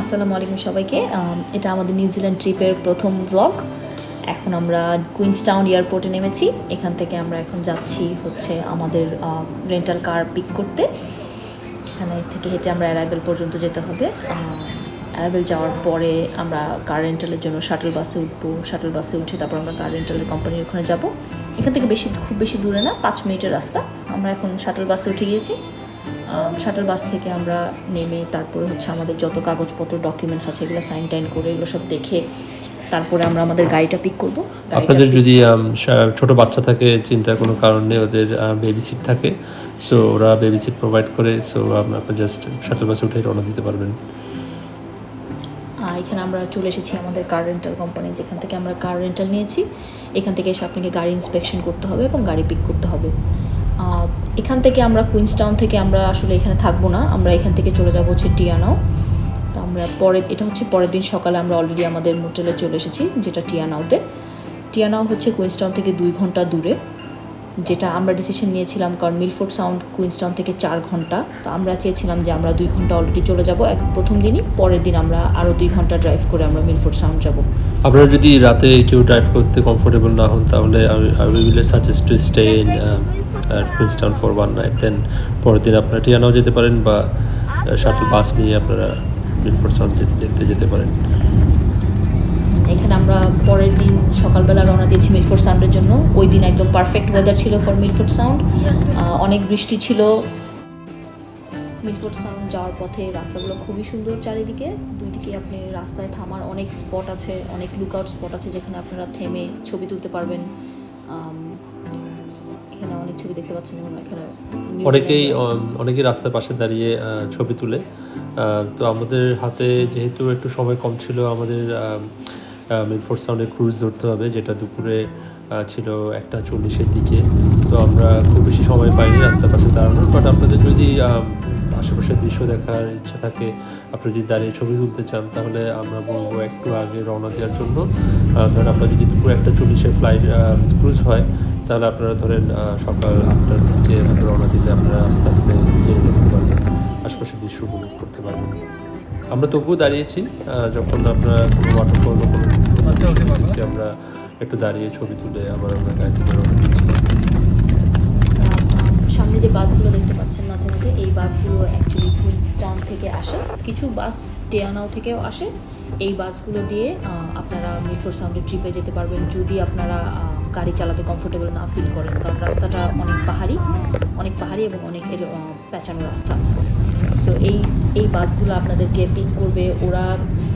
আসসালামু আলাইকুম সবাইকে। এটা আমাদের নিউজিল্যান্ড ট্রিপের প্রথম ব্লগ। এখন আমরা কুইন্সটাউন এয়ারপোর্টে নেমেছি। এখান থেকে আমরা এখন যাচ্ছি হচ্ছে আমাদের রেন্টাল কার পিক করতে। এখানে থেকে হেঁটে আমরা অ্যারাইভেল পর্যন্ত যেতে হবে। অ্যারাইভেল যাওয়ার পরে আমরা কার রেন্টালের জন্য শাটল বাসে উঠবো। শাটল বাসে উঠে তারপর আমরা কার রেন্টালের কোম্পানির ওখানে যাব। এখান থেকে খুব বেশি দূরে না, 5 মিনিটের রাস্তা। আমরা এখন শাটল বাসে উঠে গিয়েছি। শাটল বাস থেকে আমরা নেমে তারপরে হচ্ছে আমাদের যত কাগজপত্র ডকুমেন্টস আছে এগুলো সাইন টাইন করে এগুলো সব দেখে তারপরে আমরা আমাদের গাড়িটা পিক করব। আপনাদের যদি ছোট বাচ্চা থাকে, চিন্তার কোনো কারণ নেই, ওদের বেবি সিট থাকে, সো ওরা বেবি সিট প্রোভাইড করে, সো আপনার জাস্ট শাটল বাসে উঠে রওনা দিতে পারবেন। এখানে আমরা চলে এসেছি আমাদের কার রেন্টাল কোম্পানি, যেখান থেকে আমরা কার রেন্টাল নিয়েছি। এখান থেকে এসে আপনাকে গাড়ি ইন্সপেকশন করতে হবে এবং গাড়ি পিক করতে হবে। এখান থেকে আমরা কুইন্সটাউন থেকে আমরা আসলে এখানে থাকবো না, আমরা এখান থেকে চলে যাব হচ্ছে টিয়ানাও। তো আমরা এটা হচ্ছে পরের দিন সকালে আমরা অলরেডি আমাদের মোটেলে চলে এসেছি, যেটা টিয়ানাওতে। টিয়ানাও হচ্ছে কুইন্সটাউন থেকে 2 ঘন্টা দূরে, যেটা আমরা ডিসিশন নিয়েছিলাম কারণ মিলফোর্ড সাউন্ড কুইন্সটাউন থেকে 4 ঘন্টা। তো আমরা চেয়েছিলাম যে আমরা 2 ঘন্টা অলরেডি চলে যাব প্রথম দিনই, পরের দিন আমরা আরও 2 ঘন্টা ড্রাইভ করে আমরা মিলফোর্ড সাউন্ড যাব। আপনারা যদি রাতে কেউ ড্রাইভ করতে কমফোর্টেবল না হন, তাহলে I will suggest to stay in Queenstown for 1 night, then পরের দিন আপনারা টিয়ানাও যেতে পারেন বা শাটল বাস নিয়ে আপনারা মিলফোর্ড সাউন্ড দেখতে যেতে পারেন। এখানে আমরা পরের দিন সকালবেলা রওনা দিয়েছি মিলফোর্ড সাউন্ডের জন্য। ওই দিন একদম পারফেক্ট ওয়েদার ছিল ফর মিলফোর্ড সাউন্ড, অনেক বৃষ্টি ছিল। মিলফোর্ড সাউন্ড যাওয়ার পথে রাস্তাগুলো খুবই সুন্দর, চারিদিকে 2 দিকে আপনি রাস্তায় থামার অনেক স্পট আছে, অনেক লুকআউট স্পট আছে যেখানে আপনারা থেমে ছবি তুলতে পারবেন। এখানে অনেক ছবি দেখতে পাচ্ছেন, যেমন এখানে অনেকেই রাস্তার পাশে দাঁড়িয়ে ছবি তুলে। তো আমাদের হাতে যেহেতু একটু সময় কম ছিল, আমাদের মিলফোর্ড সাউন্ডে ক্রুজ ধরতে হবে, যেটা দুপুরে ছিল 1:40-এর দিকে। তো আমরা খুব বেশি সময় পাইনি রাস্তার পাশে দাঁড়ানোর, বাট আপনাদের যদি আশেপাশের দৃশ্য দেখার ইচ্ছা থাকে, আপনি যদি দাঁড়িয়ে ছবি তুলতে চান, তাহলে আমরা বলবো একটু আগে রওনা দেওয়ার জন্য। ধরেন আপনার যদি দুপুর 1:40-এর ফ্লাইট ক্রুজ হয়, তাহলে আপনারা ধরেন সকাল 8টার দিকে রওনা দিলে আপনারা আস্তে আস্তে যেয়ে দেখতে পারবেন, আশপাশের দৃশ্য উপভোগ করতে পারবেন। আমরা তবুও দাঁড়িয়েছি, যখন আমরা কোনো ওয়াটারফল বা কোনো দেখেছি, আমরা একটু দাঁড়িয়ে ছবি তুলে আবার আমরা গাড়ি থেকে রওনা দিয়েছিলাম। সামনে যে বাসগুলো দেখতে পাচ্ছেন মাঝে মাঝে, এই বাসগুলো অ্যাকচুয়ালি কুইন্সটাউন থেকে আসে, কিছু বাস টিয়ানাও থেকেও আসে। এই বাসগুলো দিয়ে আপনারা মিলফোর্ড সাউন্ডের ট্রিপে যেতে পারবেন যদি আপনারা গাড়ি চালাতে কমফোর্টেবল না ফিল করেন, কারণ রাস্তাটা অনেক পাহাড়ি এবং অনেক প্যাঁচানো রাস্তা। সো এই বাসগুলো আপনাদেরকে পিক করবে। ওরা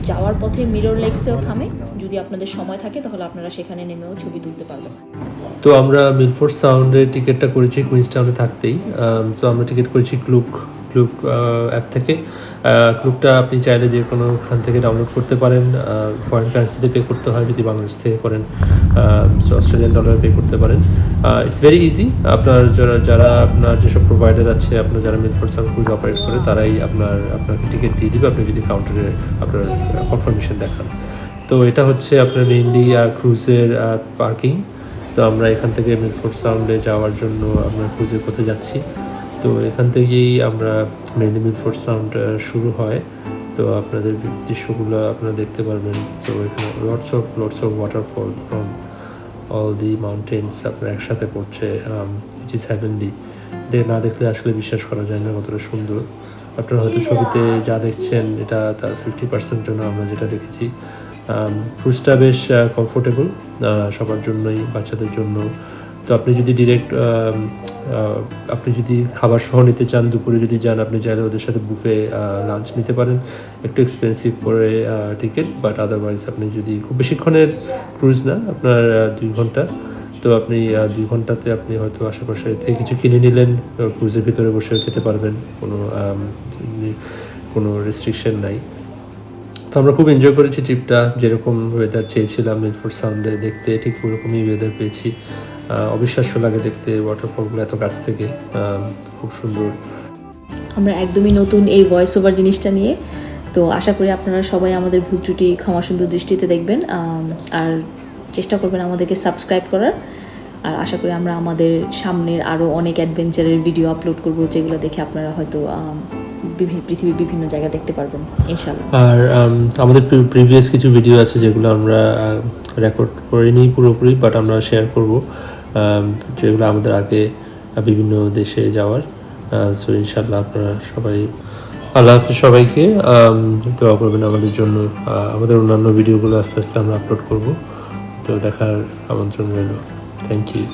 যাওয়ার পথে মিরর লেকসেও থামে, যদি আপনাদের সময় থাকে তাহলে আপনারা সেখানে নেমেও ছবি তুলতে পারবেন। তো আমরা মিলফোর্ড সাউন্ডের টিকিটটা করেছি কুইন্সটাউনে থাকতেই। তো আমরা টিকিট করেছি ক্লুক অ্যাপ থেকে। ক্লুকটা আপনি চাইলে যে কোনোখান থেকে ডাউনলোড করতে পারেন। ফরেন কারেন্সিতে পে করতে হয় যদি বাংলাদেশ থেকে করেন, সো অস্ট্রেলিয়ান ডলারে পে করতে পারেন। It's very easy. আপনার যারা আপনার যেসব প্রোভাইডার আছে, আপনার যারা মিলফোর্ড সাউন্ড ক্রুজ অপারেট করে, তারাই আপনাকে টিকিট দিয়ে দিবে, আপনি যদি কাউন্টারে আপনার কনফার্মেশন দেখান। তো এটা হচ্ছে আপনার মেইনলি ক্রুজের পার্কিং। তো আমরা এখান থেকে মিলফোর্ড সাউন্ডে যাওয়ার জন্য আমরা ক্রুজের পথে যাচ্ছি। তো এখান থেকেই আমরা মেইনলি মিলফোর্ড সাউন্ড শুরু হয়। তো আপনাদের দৃশ্যগুলো আপনারা দেখতে পারবেন। তো এখানে lots of waterfall from all the mountains আপনার একসাথে পড়ছে, ইট ইজ হ্যাভেনলি। না দেখলে আসলে বিশ্বাস করা যায় না কতটা সুন্দর। আপনারা হয়তো ছবিতে যা দেখছেন এটা তার 50% জন্য আমরা যেটা দেখেছি। ক্রুজটা বেশ কমফোর্টেবল সবার জন্যই, বাচ্চাদের জন্য। তো আপনি যদি আপনি যদি খাবার সহ নিতে চান, দুপুরে যদি যান, আপনি চাইলে ওদের সাথে বুফে লাঞ্চ নিতে পারেন। একটু এক্সপেন্সিভ পড়ে টিকিট, বাট আদারওয়াইজ আপনি যদি খুব বেশিক্ষণের ক্রুজ না, আপনার 2 ঘন্টা, তো আপনি 2 ঘন্টাতে আপনি হয়তো আশেপাশে থেকে কিছু কিনে নিলেন, ক্রুজের ভিতরে বসে খেতে পারবেন, কোনো রেস্ট্রিকশন নাই। তো আমরা খুব এনজয় করেছি ট্রিপটা। যেরকম ওয়েদার চেয়েছিলাম মিলফোর্ড সাউন্ডে দেখতে, ঠিক ওরকমই ওয়েদার পেয়েছি। অবিশ্বাস্য লাগে দেখতে ওয়াটারফলগুলো এত কাছ থেকে, খুব সুন্দর। আমরা একদমই নতুন এই ভয়েস ওভার জিনিসটা নিয়ে, তো আশা করি আপনারা সবাই আমাদের ভুল ত্রুটি ক্ষমা সুন্দর দৃষ্টিতে দেখবেন, আর চেষ্টা করবেন আমাদেরকে সাবস্ক্রাইব করার। আর আশা করি আমরা আমাদের সামনের আরও অনেক অ্যাডভেঞ্চারের ভিডিও আপলোড করব, যেগুলো দেখে আপনারা হয়তো পৃথিবীর বিভিন্ন জায়গা দেখতে পারবেন ইনশাল্লাহ। আর আমাদের প্রিভিয়াস কিছু ভিডিও আছে যেগুলো আমরা রেকর্ড করিনি পুরোপুরি, বাট আমরা শেয়ার করব, যেগুলো আমাদের আগে বিভিন্ন দেশে যাওয়ার। সো ইনশাল্লাহ আপনারা সবাই, আল্লাহ হাফিজ সবাইকে, দোয়া করবেন আমাদের জন্য। আমাদের অন্যান্য ভিডিওগুলো আস্তে আস্তে আমরা আপলোড করব, তো দেখার আমন্ত্রণ রইল। Thank you.